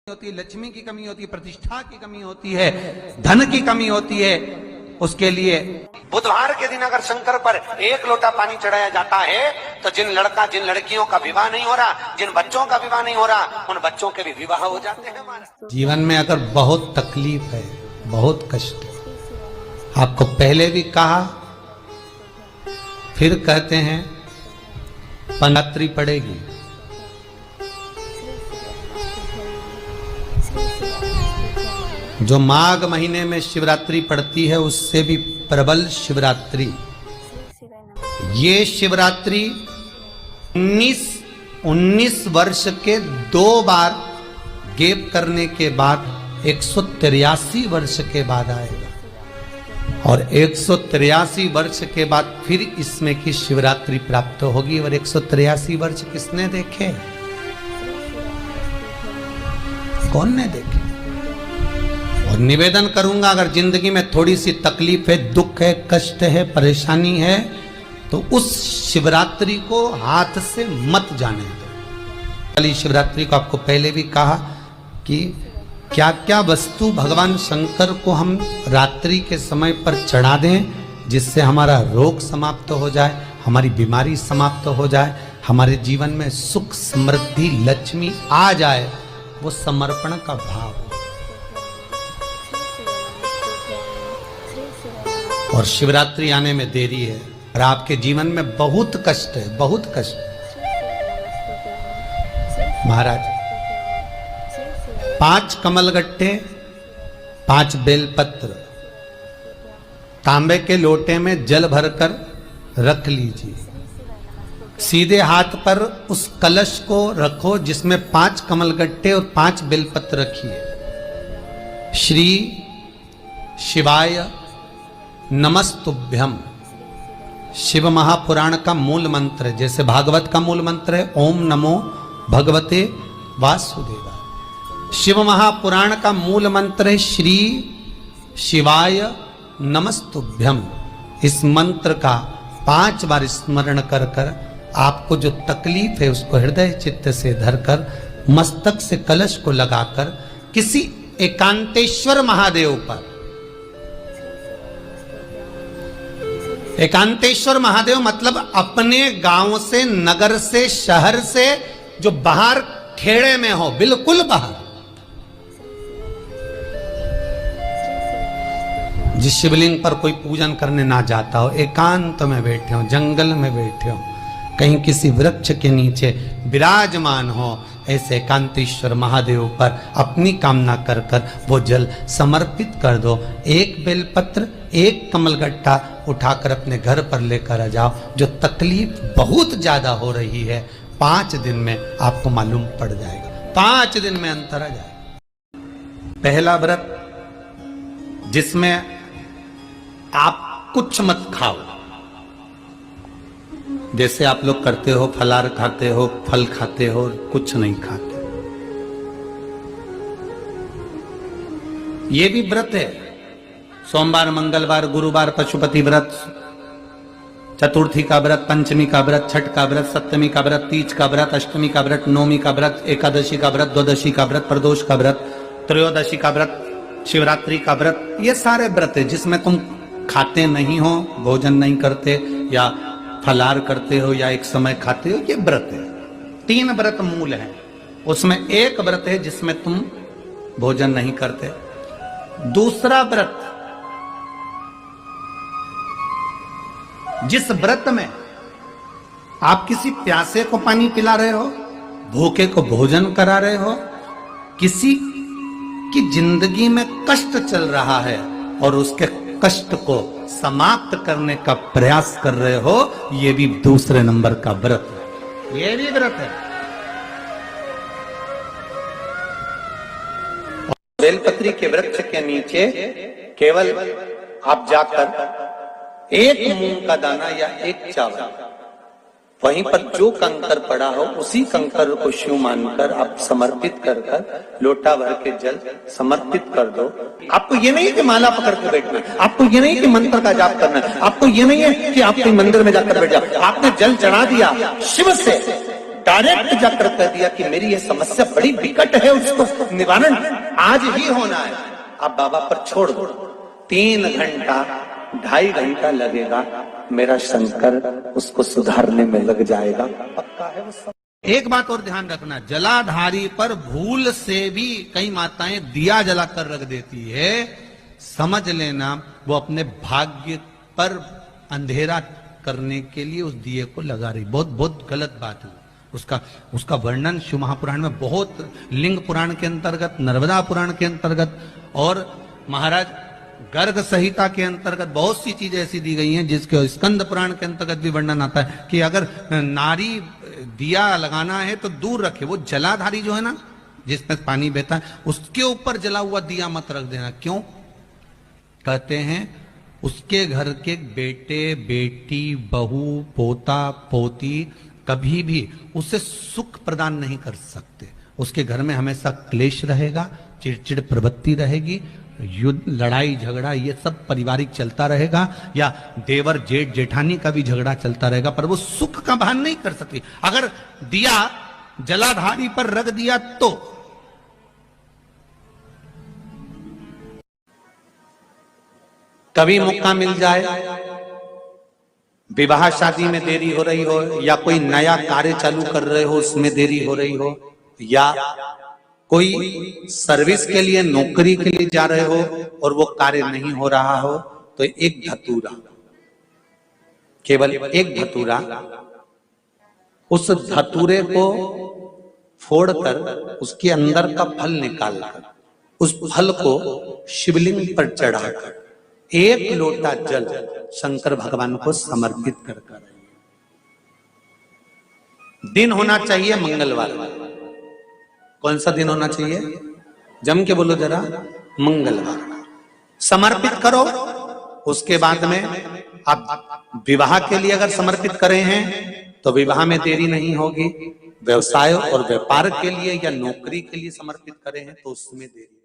होती है, लक्ष्मी की कमी होती है, प्रतिष्ठा की कमी होती है, धन की कमी होती है, उसके लिए बुधवार के दिन अगर शंकर पर 1 लोटा पानी चढ़ाया जाता है तो जिन लड़कियों का विवाह नहीं हो रहा, जिन बच्चों का विवाह नहीं हो रहा, उन बच्चों के भी विवाह हो जाते हैं। हमारा जीवन में अगर बहुत तकलीफ है, बहुत कष्ट है, आपको पहले भी कहा फिर कहते हैं, पंगात्री पड़ेगी। जो माघ महीने में शिवरात्रि पड़ती है उससे भी प्रबल शिवरात्रि। ये शिवरात्रि 19 वर्ष के 2 बार गैप करने के बाद 183 वर्ष के बाद आएगा और 183 वर्ष के बाद फिर इसमें की शिवरात्रि प्राप्त होगी। और 183 वर्ष किसने देखे? कौन ने देखे? और निवेदन करूंगा, अगर जिंदगी में थोड़ी सी तकलीफ है, दुख है, कष्ट है, परेशानी है, तो उस शिवरात्रि को हाथ से मत जाने दो। कल शिवरात्रि को आपको पहले भी कहा कि क्या क्या वस्तु भगवान शंकर को हम रात्रि के समय पर चढ़ा दें जिससे हमारा रोग समाप्त हो जाए, हमारी बीमारी समाप्त हो जाए, हमारे जीवन में सुख समृद्धि लक्ष्मी आ जाए। वो समर्पण का भाव। और शिवरात्रि आने में देरी है और आपके जीवन में बहुत कष्ट है, बहुत कष्ट। महाराज 5 कमलगट्टे, 5 बेलपत्र तांबे के लोटे में जल भरकर रख लीजिए। सीधे हाथ पर उस कलश को रखो जिसमें 5 कमलगट्टे और 5 बेलपत्र रखिए। श्री शिवाय नमस्तुभ्यम शिव महापुराण का मूल मंत्र, जैसे भागवत का मूल मंत्र है ओम नमो भगवते वासुदेवाय। शिव महापुराण का मूल मंत्र है श्री शिवाय नमस्तुभ्यम। इस मंत्र का 5 बार स्मरण कर कर आपको जो तकलीफ है उसको हृदय चित्त से धरकर मस्तक से कलश को लगाकर किसी एकांतेश्वर महादेव पर, एकांतेश्वर महादेव मतलब अपने गांव से, नगर से, शहर से जो बाहर खेड़े में हो, बिल्कुल बाहर, जिस शिवलिंग पर कोई पूजन करने ना जाता हो, एकांत में बैठे हो, जंगल में बैठे हो, कहीं किसी वृक्ष के नीचे विराजमान हो, ऐसे एकांतेश्वर महादेव पर अपनी कामना कर कर वो जल समर्पित कर दो। 1 बेलपत्र, 1 कमलगट्टा उठाकर अपने घर पर लेकर आ जाओ। जो तकलीफ बहुत ज्यादा हो रही है 5 दिन में आपको मालूम पड़ जाएगा, 5 दिन में अंतर आ जाएगा। पहला व्रत जिसमें आप कुछ मत खाओ, जैसे आप लोग करते हो, फलाहार खाते हो, फल खाते हो, कुछ नहीं खाते। ये भी व्रत है। सोमवार, मंगलवार, गुरुवार पशुपति व्रत, चतुर्थी का व्रत, पंचमी का व्रत, छठ का व्रत, सप्तमी का व्रत, तीज का व्रत, अष्टमी का व्रत, नवमी का व्रत, एकादशी का व्रत, द्वादशी का व्रत, प्रदोष का व्रत, त्रयोदशी का व्रत, शिवरात्रि का व्रत। ये सारे व्रत है जिसमें तुम खाते नहीं हो, भोजन नहीं करते, या फलाहार करते हो, या एक समय खाते हो। ये व्रत है। 3 व्रत मूल है, उसमें एक व्रत है जिसमें तुम भोजन नहीं करते। दूसरा व्रत, जिस व्रत में आप किसी प्यासे को पानी पिला रहे हो, भूखे को भोजन करा रहे हो, किसी की जिंदगी में कष्ट चल रहा है और उसके कष्ट को समाप्त करने का प्रयास कर रहे हो, ये भी दूसरे नंबर का व्रत है। ये भी व्रत है। बेलपत्री के वृक्ष के नीचे केवल आप जाकर 1 मूंग का दाना या 1 चावल, वहीं पर जो कंकर पड़ा हो उसी कंकर को शिव मानकर आप समर्पित कर कर लोटा भर के जल समर्पित कर दो। आपको ये नहीं कि माला पकड़ के बैठना, आपको ये नहीं कि मंत्र का जाप करना, आपको ये नहीं है कि आप कोई मंदिर में जाकर बैठ जाओ। आपने जल चढ़ा दिया, शिव से डायरेक्ट जाकर कह दिया कि मेरी ये समस्या बड़ी विकट है, उसको निवारण आज ही होना है, आप बाबा पर छोड़ दो। 3 घंटा 2.5 घंटा लगेगा, मेरा शंकर उसको सुधारने में लग जाएगा, पक्का है वो सब। एक बात और ध्यान रखना, जलाधारी पर भूल से भी कई माताएं दिया जलाकर रख देती है, समझ लेना वो अपने भाग्य पर अंधेरा करने के लिए उस दिए को लगा रही। बहुत बहुत गलत बात है। उसका वर्णन शिव महापुराण में बहुत, लिंग पुराण के अंतर्गत, नर्मदा पुराण के अंतर्गत और महाराज गर्ग संहिता के अंतर्गत बहुत सी चीजें ऐसी दी गई हैं, जिसके स्कंद पुराण के अंतर्गत भी वर्णन आता है कि अगर नारी दिया लगाना है तो दूर रखे, वो जलाधारी जो है ना जिसमें पानी बहता है उसके ऊपर जला हुआ दिया मत रख देना। क्यों? कहते हैं उसके घर के बेटे बेटी बहू पोता पोती कभी भी उसे सुख प्रदान नहीं कर सकते। उसके घर में हमेशा क्लेश रहेगा, चिड़चिड़ प्रवृत्ति रहेगी, युद्ध लड़ाई झगड़ा ये सब पारिवारिक चलता रहेगा, या देवर जेठ जेठानी का भी झगड़ा चलता रहेगा, पर वो सुख का भान नहीं कर सकती। अगर दिया जलाधारी पर रख दिया तो कभी मौका मिल जाए, विवाह शादी में देरी हो रही हो, या कोई नया कार्य चालू कर रहे हो उसमें देरी हो रही हो, या कोई सर्विस के लिए नौकरी के लिए जा रहे हो और वो कार्य नहीं हो रहा हो, तो एक धतूरा, केवल एक धतूरा, उस धतूरे को फोड़कर उसके अंदर का फल निकालकर उस फल को शिवलिंग पर चढ़ाकर 1 लोटा जल शंकर भगवान को समर्पित कर। दिन होना चाहिए मंगलवार। कौन सा दिन होना चाहिए? जम के बोलो जरा, मंगलवार। समर्पित करो। उसके बाद में आप विवाह के लिए अगर समर्पित करे हैं तो विवाह में देरी नहीं होगी। व्यवसाय और व्यापार के लिए या नौकरी के लिए समर्पित करे हैं तो उसमें देरी